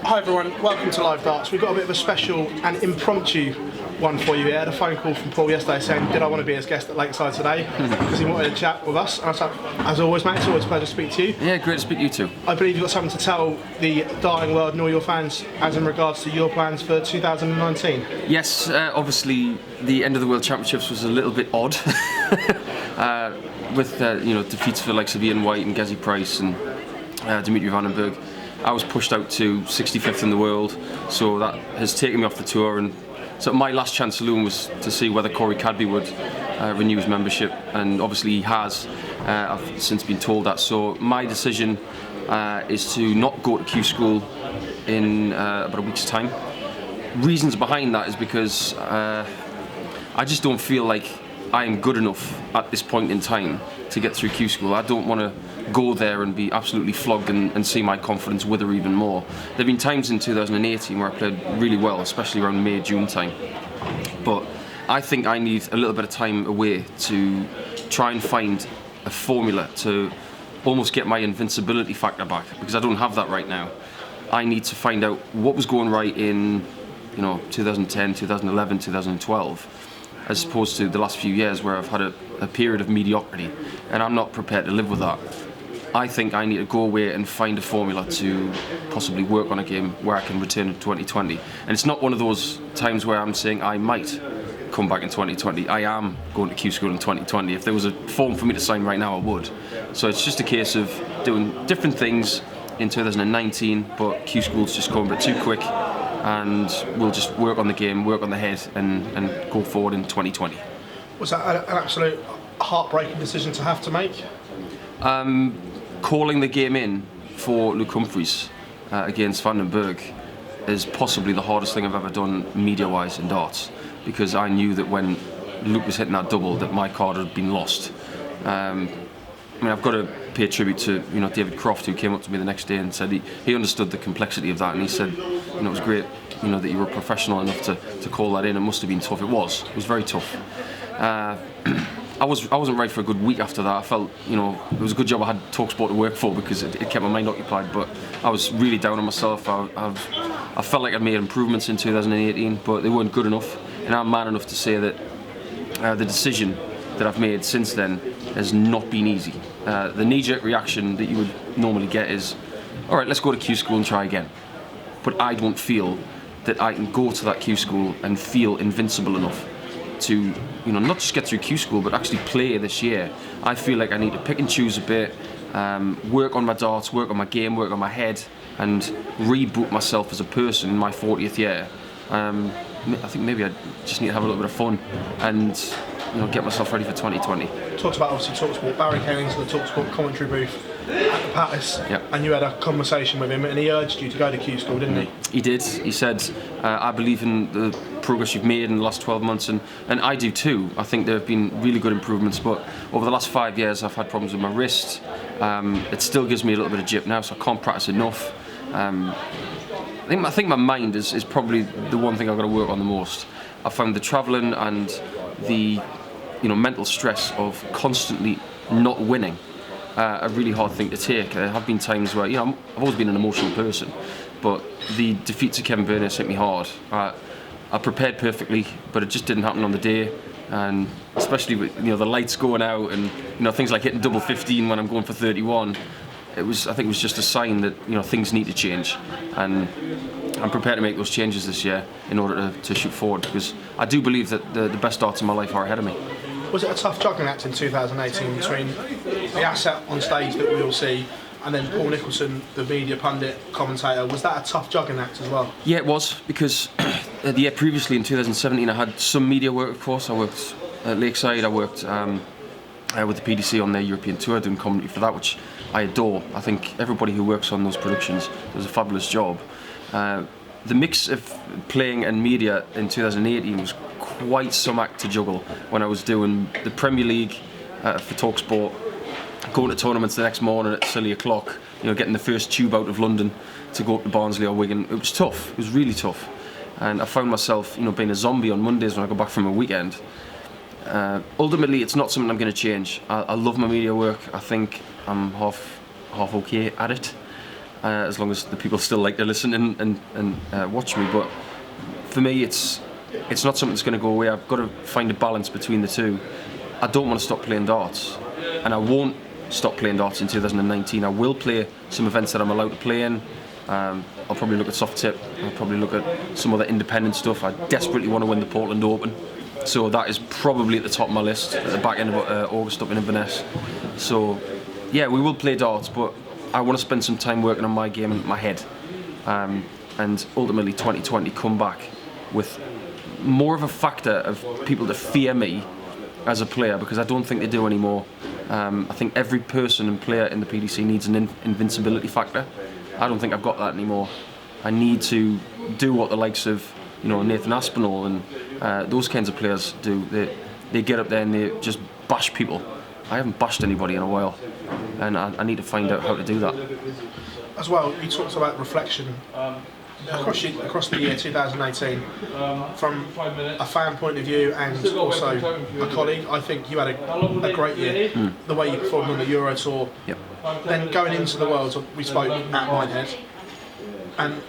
Hi everyone, welcome to Live Darts. We've got a bit of a special and impromptu one for you here. I had a phone call from Paul yesterday saying, did I want to be his guest at Lakeside today? Because he wanted to chat with us. And I was like, as always mate, it's always a pleasure to speak to you. Yeah, great to speak to you too. I believe you've got something to tell the darting world and all your fans as in regards to your plans for 2019. Yes, obviously the end of the World Championships was a little bit odd. With defeats for like Ian White and Gezi Price and Dimitri Vandenberg. I was pushed out to 65th in the world, so that has taken me off the tour, and so my last chance saloon was to see whether Corey Cadby would renew his membership, and obviously he has. I've since been told that, so my decision is to not go to Q School in about a week's time. Reasons behind that is because I just don't feel like I am good enough at this point in time to get through Q School. I don't want to go there and be absolutely flogged and see my confidence wither even more. There have been times in 2018 where I played really well, especially around May, June time. But I think I need a little bit of time away to try and find a formula to almost get my invincibility factor back, because I don't have that right now. I need to find out what was going right in 2010, 2011, 2012. As opposed to the last few years where I've had a period of mediocrity, and I'm not prepared to live with that. I think I need to go away and find a formula to possibly work on a game where I can return in 2020. And it's not one of those times where I'm saying I might come back in 2020. I am going to Q School in 2020. If there was a form for me to sign right now, I would. So it's just a case of doing different things in 2019, but Q School's just going a bit too quick, and we'll just work on the game, work on the head, and go forward in 2020. Was that an absolute heartbreaking decision to have to make? Calling the game in for Luke Humphries against Vandenberg is possibly the hardest thing I've ever done media-wise in darts, because I knew that when Luke was hitting that double that my card had been lost. I've got to pay tribute to David Croft, who came up to me the next day and said he understood the complexity of that, and he said it was great that you were professional enough to call that in. It must have been tough. It was very tough. I wasn't right for a good week after that. I felt it was a good job I had TalkSport to work for, because it kept my mind occupied, but I was really down on myself. I felt like I'd made improvements in 2018, but they weren't good enough, and I'm man enough to say that the decision that I've made since then has not been easy. The knee-jerk reaction that you would normally get is, all right, let's go to Q School and try again. But I don't feel that I can go to that Q School and feel invincible enough to not just get through Q School, but actually play this year. I feel like I need to pick and choose a bit, work on my darts, work on my game, work on my head, and reboot myself as a person in my 40th year. I think maybe I just need to have a little bit of fun and get myself ready for 2020. Talked about obviously TalkSport. Barry came into the TalkSport commentary booth at the Palace, yep. And you had a conversation with him, and he urged you to go to Q School, didn't he? He did. He said, I believe in the progress you've made in the last 12 months, and I do too. I think there have been really good improvements, but over the last 5 years I've had problems with my wrist. It still gives me a little bit of jip now, so I can't practice enough. I think my mind is probably the one thing I've got to work on the most. I found the travelling and the mental stress of constantly not winning a really hard thing to take. There have been times where I've always been an emotional person, but the defeat to Kevin Burness hit me hard. I prepared perfectly, but it just didn't happen on the day, and especially with the lights going out and things like hitting double 15 when I'm going for 31. I think it was just a sign that things need to change, and I'm prepared to make those changes this year in order to shoot forward, because I do believe that the best darts in my life are ahead of me. Was it a tough juggling act in 2018 between the asset on stage that we all see and then Paul Nicholson, the media pundit, commentator? Was that a tough juggling act as well? Yeah, it was, because the year previously in 2017 I had some media work, of course. I worked at Lakeside, I worked with the PDC on their European tour doing commentary for that, which I adore. I think everybody who works on those productions does a fabulous job. The mix of playing and media in 2018 was quite some act to juggle when I was doing the Premier League for TalkSport, going to tournaments the next morning at silly o'clock, getting the first tube out of London to go up to Barnsley or Wigan. It was tough, it was really tough. And I found myself being a zombie on Mondays when I go back from a weekend. Ultimately, it's not something I'm going to change. I love my media work. I think I'm half okay at it. as long as the people still like to listen and watch me. But for me, it's not something that's going to go away. I've got to find a balance between the two. I don't want to stop playing darts, and I won't stop playing darts in 2019. I will play some events that I'm allowed to play in. I'll probably look at soft tip. I'll probably look at some other independent stuff. I desperately want to win the Portland Open, so that is probably at the top of my list at the back end of August up in Inverness. So yeah, we will play darts, but I want to spend some time working on my game and my head, and ultimately 2020 come back with more of a factor of people to fear me as a player, because I don't think they do anymore. I think every person and player in the PDC needs an invincibility factor. I don't think I've got that anymore. I need to do what the likes of Nathan Aspinall and those kinds of players do. They get up there and they just bash people. I haven't bashed anybody in a while, and I need to find out how to do that. As well, you talked about reflection across the year 2018 from a fan point of view and also a colleague. I think you had a great year. The way you performed on the Euro Tour. Yep. Then going into the Worlds, we spoke at Minehead, and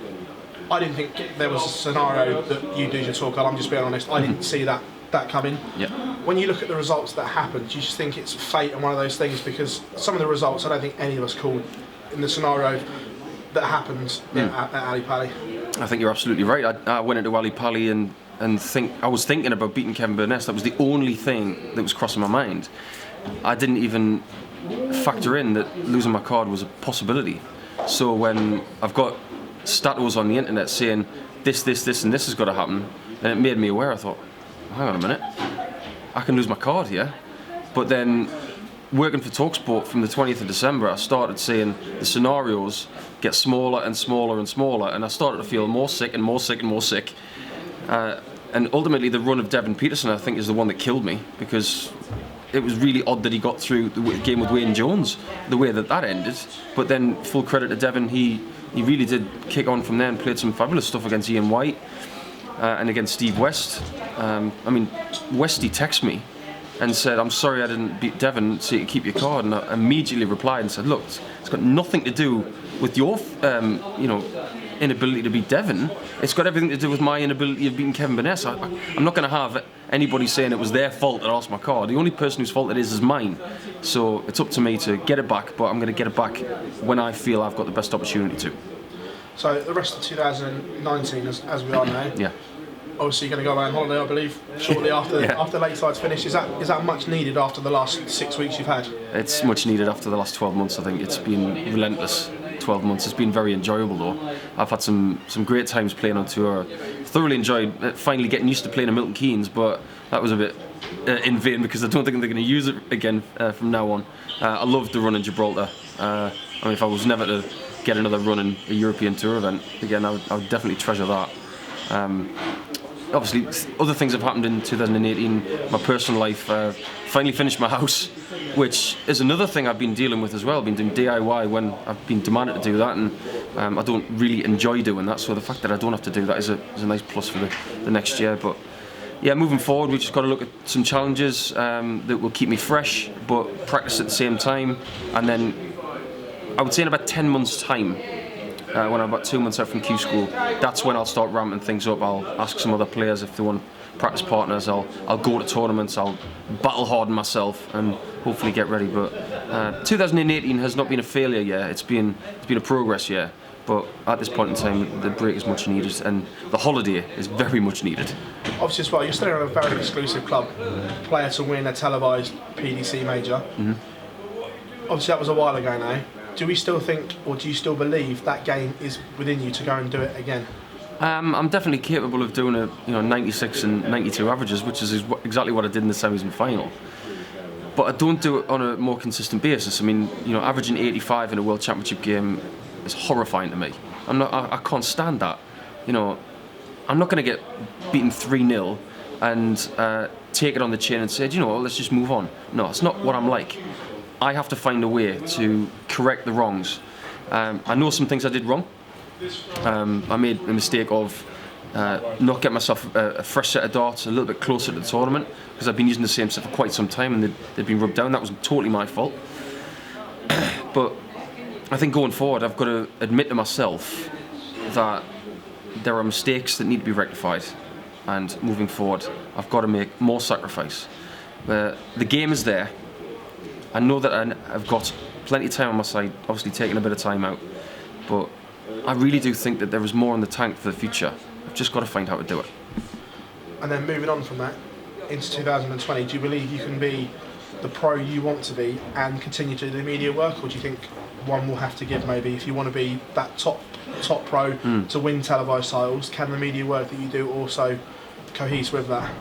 I didn't think there was a scenario that you do your talk. I'm just being honest. I didn't see that coming. Yep. When you look at the results that happened, do you just think it's fate and one of those things? Because some of the results, I don't think any of us called in the scenario that happened at Ali Pali. I think you're absolutely right. I went into Ali Pali and I was thinking about beating Kevin Burness. That was the only thing that was crossing my mind. I didn't even factor in that losing my card was a possibility. So when I've got statos on the internet saying this and this has got to happen, and it made me aware, I thought, hang on a minute, I can lose my card here. But then working for TalkSport from the 20th of December, I started seeing the scenarios get smaller and smaller and smaller, and I started to feel more sick and more sick and more sick. And ultimately the run of Devin Peterson, I think, is the one that killed me, because it was really odd that he got through the game with Wayne Jones the way that ended. But then full credit to Devin, he really did kick on from there and played some fabulous stuff against Ian White and against Steve West. Westy texted me and said, "I'm sorry I didn't beat Devin, so you keep your card." And I immediately replied and said, "Look, it's got nothing to do with your inability to beat Devin. It's got everything to do with my inability of beating Kevin Burness. I'm not going to have anybody saying it was their fault that I lost my card. The only person whose fault it is mine. So it's up to me to get it back, but I'm going to get it back when I feel I've got the best opportunity to." So the rest of 2019, as we all know, yeah. Obviously you're going to go away on holiday, I believe, shortly after Yeah. after Lakeside's finished. Is that much needed after the last 6 weeks you've had? It's much needed after the last 12 months. I think it's been relentless 12 months. It's been very enjoyable though. I've had some great times playing on tour. Thoroughly enjoyed finally getting used to playing at Milton Keynes, but that was a bit in vain, because I don't think they're going to use it again from now on. I loved the run in Gibraltar. If I was never to get another run in a European Tour event again, I would definitely treasure that. Obviously, other things have happened in 2018. My personal life, finally finished my house, which is another thing I've been dealing with as well. I've been doing DIY when I've been demanded to do that, and I don't really enjoy doing that. So the fact that I don't have to do that is a nice plus for the next year. But yeah, moving forward, we've just got to look at some challenges that will keep me fresh, but practice at the same time. And then I would say in about 10 months' time, when I'm about 2 months out from Q School, that's when I'll start ramping things up. I'll ask some other players if they want practice partners. I'll go to tournaments. I'll battle harden myself and hopefully get ready. But 2018 has not been a failure year. It's been a progress year. But at this point in time, the break is much needed, and the holiday is very much needed. Obviously as well, you're still in a very exclusive club, player to win a televised PDC major. Mm-hmm. Obviously that was a while ago now. Do we still think, or do you still believe that game is within you to go and do it again? I'm definitely capable of doing 96 and 92 averages, which is exactly what I did in the semis and final. But I don't do it on a more consistent basis. Averaging 85 in a World Championship game is horrifying to me. I can't stand that. I'm not going to get beaten 3-0 and take it on the chin and say, let's just move on. No, it's not what I'm like. I have to find a way to correct the wrongs. I know some things I did wrong. I made a mistake of not getting myself a fresh set of darts a little bit closer to the tournament, because I've been using the same set for quite some time and they'd been rubbed down. That was totally my fault. But I think going forward, I've got to admit to myself that there are mistakes that need to be rectified, and moving forward, I've got to make more sacrifice. The game is there. I know that I've got plenty of time on my side, obviously taking a bit of time out, but I really do think that there is more in the tank for the future. I've just got to find how to do it. And then moving on from that, into 2020, do you believe you can be the pro you want to be and continue to do the media work, or do you think one will have to give maybe? If you want to be that top pro to win televised titles, can the media work that you do also cohese with that?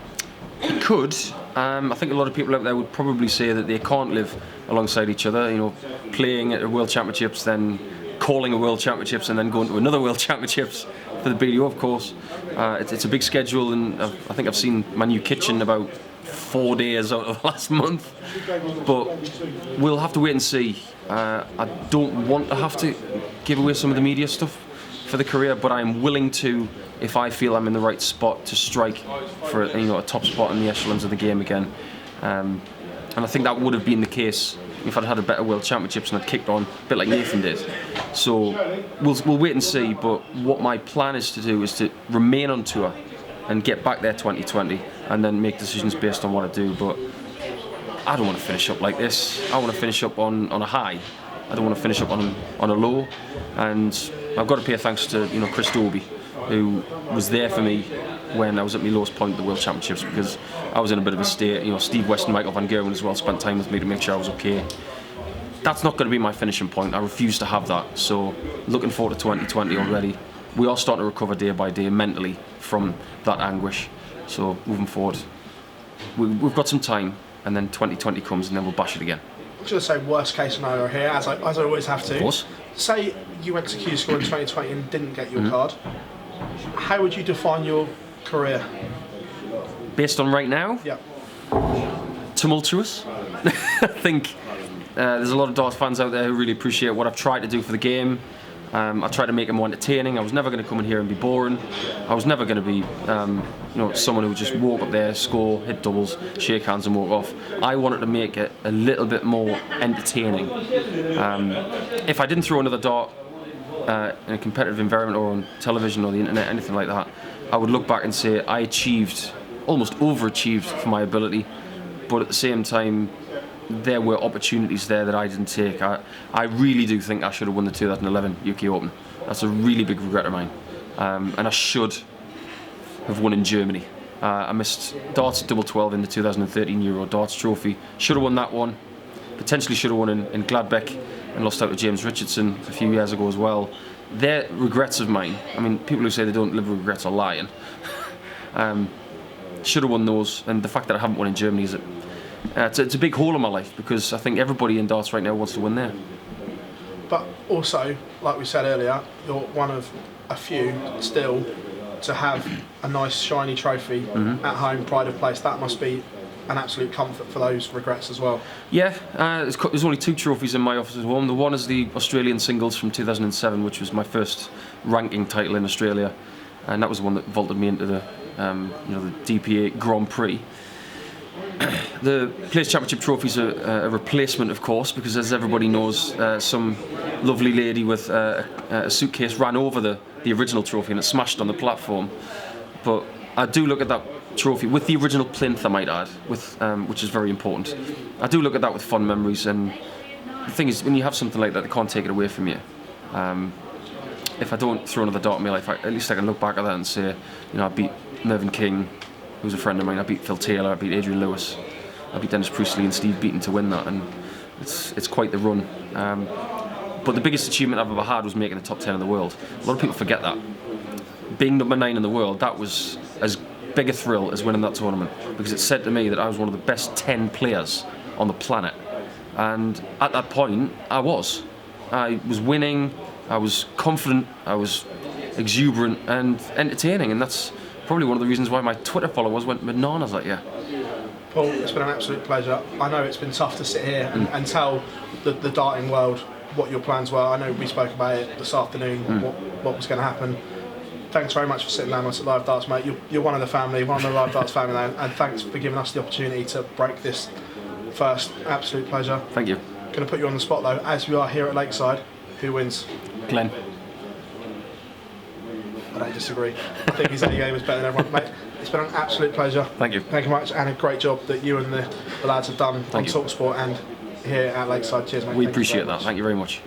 It could. I think a lot of people out there would probably say that they can't live alongside each other. You know, playing at a World Championships, then calling a World Championships, and then going to another World Championships for the BDO, of course. It's a big schedule, and I think I've seen my new kitchen about 4 days out of the last month. But we'll have to wait and see. I don't want to have to give away some of the media stuff for the career, but I'm willing to, if I feel I'm in the right spot, to strike for a top spot in the echelons of the game again. And I think that would have been the case if I'd had a better World Championships and I'd kicked on a bit like Nathan did. So we'll wait and see, but what my plan is to do is to remain on tour and get back there 2020 and then make decisions based on what I do. But I don't want to finish up like this. I want to finish up on a high. I don't want to finish up on a low. And I've got to pay a thanks to Chris Dobie, who was there for me when I was at my lowest point at the World Championships, because I was in a bit of a state. Steve West and Michael Van Gerwen as well spent time with me to make sure I was okay. That's not going to be my finishing point. I refuse to have that. So looking forward to 2020 already. We are starting to recover day by day mentally from that anguish. So moving forward, we've got some time, and then 2020 comes, and then we'll bash it again. I'm just going to say worst case scenario here, as I always have to. Of course. Say you went to Q School in 2020 and didn't get your card. How would you define your career? Based on right now? Yeah. Tumultuous. I think there's a lot of darts fans out there who really appreciate what I've tried to do for the game. I tried to make it more entertaining. I was never going to come in here and be boring. I was never going to be someone who would just walk up there, score, hit doubles, shake hands and walk off. I wanted to make it a little bit more entertaining. If I didn't throw another dart in a competitive environment or on television or the internet, anything like that, I would look back and say I achieved, almost overachieved for my ability, but at the same time there were opportunities there that I didn't take. I really do think I should have won the 2011 UK Open. That's a really big regret of mine. And I should have won in Germany. I missed darts at double 12 in the 2013 Euro Darts Trophy. Should have won that one. Potentially should have won in Gladbeck and lost out to James Richardson a few years ago as well. They're regrets of mine. I mean, people who say they don't live with regrets are lying. Should have won those, and the fact that I haven't won in Germany is it's a big hole in my life, because I think everybody in darts right now wants to win there. But also, like we said earlier, you're one of a few still to have a nice shiny trophy at home, pride of place. That must be an absolute comfort for those regrets as well. Yeah, there's only 2 trophies in my office at home. The one is the Australian singles from 2007, which was my first ranking title in Australia, and that was the one that vaulted me into the the DPA Grand Prix. The Players Championship trophies are a replacement, of course, because as everybody knows, some lovely lady with a suitcase ran over the original trophy and it smashed on the platform. But I do look at that trophy with the original plinth, I might add, which is very important. I do look at that with fond memories, and the thing is, when you have something like that, they can't take it away from you. If I don't throw another dart in my life, at least I can look back at that and say, I beat Mervyn King, who's a friend of mine. I beat Phil Taylor, I beat Adrian Lewis, I beat Dennis Priestley and Steve Beaton to win that, and it's quite the run. But the biggest achievement I've ever had was making the top 10 in the world. A lot of people forget that. Being number 9 in the world, that was as big a thrill as winning that tournament, because it said to me that I was one of the best 10 players on the planet. And at that point, I was winning, I was confident, I was exuberant and entertaining, and that's probably one of the reasons why my Twitter followers went bananas that year. Paul, it's been an absolute pleasure. I know it's been tough to sit here and tell the darting world what your plans were. I know we spoke about it this afternoon, what was going to happen. Thanks very much for sitting down with us at Live Darts, mate. You're one of the family, one of the Live Darts family now, and thanks for giving us the opportunity to break this first. Absolute pleasure. Thank you. Going to put you on the spot though, as we are here at Lakeside. Who wins? Glenn. I don't disagree. I think his A game is better than everyone. Mate, it's been an absolute pleasure. Thank you. Thank you much, and a great job that you and the lads have done on Thank you. TalkSport and here at Lakeside. Cheers, mate. We Thank you appreciate very that. much. Thank you very much.